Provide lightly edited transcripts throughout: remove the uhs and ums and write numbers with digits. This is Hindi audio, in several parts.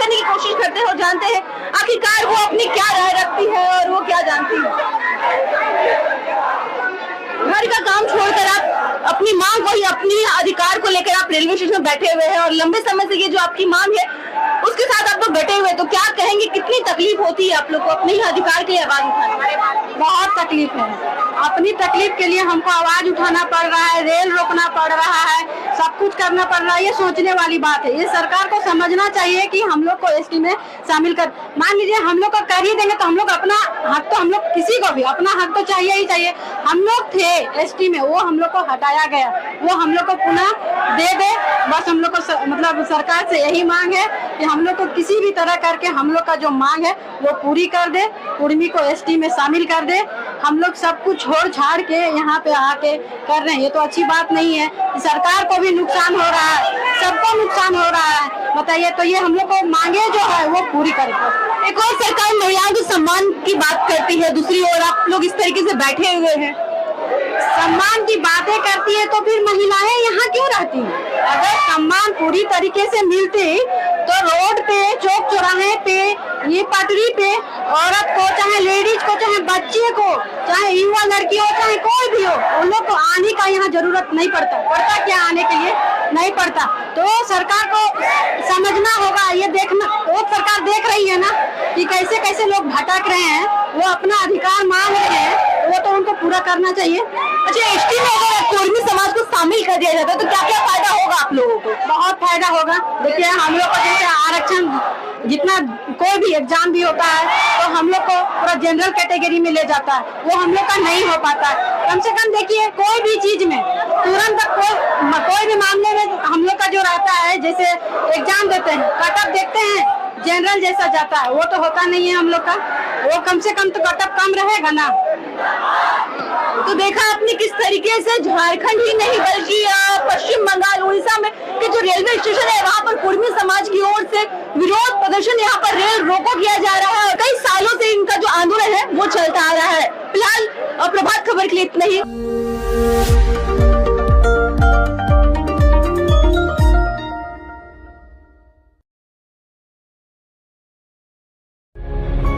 करने की कोशिश करते हैं और जानते हैं आखिरकार वो अपनी क्या राय रखती है और वो क्या जानती है। घर का काम छोड़कर आप अपनी मांग को, अपनी अधिकार को लेकर आप रेलवे स्टेशन में बैठे हुए हैं और लंबे समय से ये जो आपकी मांग है उसके साथ आप लोग बैठे हुए, तो क्या कहेंगे कितनी तकलीफ होती है आप लोग को अपने ही अधिकार के लिए आवाज उठाने में? बहुत तकलीफ है। अपनी तकलीफ के लिए हमको आवाज उठाना पड़ रहा है, रेल रोकना पड़ रहा है, सब कुछ करना पड़ रहा है। ये सोचने वाली बात है। ये सरकार को समझना चाहिए कि हम लोग को एसटी में शामिल कर, मान लीजिए हम लोग को कर ही देंगे तो हम लोग अपना हक, तो हम लोग किसी को भी अपना हक तो चाहिए ही चाहिए। हम लोग थे एसटी में, वो हम लोग को हटाया गया, वो हम लोग को पुनः दे दे। बस हम लोग को मतलब सरकार से यही मांग है कि हम लोग को किसी भी तरह करके हम लोग का जो मांग है वो पूरी कर दे, कुर्मी को एसटी में शामिल कर दे। हम लोग सब कुछ छोड़ छाड़ के यहाँ पे आके कर रहे हैं, ये तो अच्छी बात नहीं है। सरकार को भी नुकसान हो रहा है, सबको नुकसान हो रहा है। बताइए, तो ये हम लोग को मांगे जो है वो पूरी करें। एक और सरकार महिलाओं के सम्मान की बात करती है, दूसरी ओर आप लोग इस तरीके से बैठे हुए हैं। सम्मान की बातें करती है तो फिर महिलाएं यहाँ क्यों रहती हैं? अगर सम्मान पूरी तरीके से मिलते तो रोड पे, चौक चौराहे पे, ये पटरी पे औरत को, चाहे लेडीज को, चाहे बच्चे को, चाहे युवा लड़की हो, चाहे कोई भी हो, उन लोग को आने का यहाँ जरूरत नहीं पड़ता क्या आने के लिए नहीं पड़ता। तो सरकार को समझना होगा, ये देखना, वो सरकार देख रही है ना कि कैसे कैसे लोग भटक रहे हैं, वो अपना अधिकार मांग रहे हैं, वो तो उनको पूरा करना चाहिए। अच्छा, एसटी में अगर कुर्मी समाज को शामिल कर दिया जाता है तो क्या क्या फायदा होगा आप लोगों को? बहुत फायदा होगा। देखिए, हम लोग को जैसे आरक्षण, जितना कोई भी एग्जाम भी होता है तो हम लोग को पूरा जनरल कैटेगरी में ले जाता है, वो हम लोग का नहीं हो पाता। कम से कम देखिए, कोई भी चीज में तुरंत कोई भी मामले में हम लोग का जो रहता है, जैसे एग्जाम देते हैं, कट ऑफ देखते हैं, जनरल जैसा जाता है, वो तो होता नहीं है हम लोग का। वो कम से कम तो कट ऑफ कम रहेगा ना। तो देखा आपने किस तरीके से झारखंड ही नहीं बल्कि पश्चिम बंगाल, उड़ीसा में के जो रेलवे स्टेशन है वहाँ पर कुर्मी समाज की ओर से विरोध प्रदर्शन, यहाँ पर रेल रोको किया जा रहा है। कई सालों से इनका जो आंदोलन है वो चलता आ रहा है। फिलहाल प्रभात खबर के लिए इतना ही।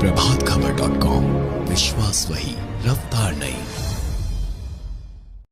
प्रभातखबर.com, विश्वास वही, रफ्तार नहीं।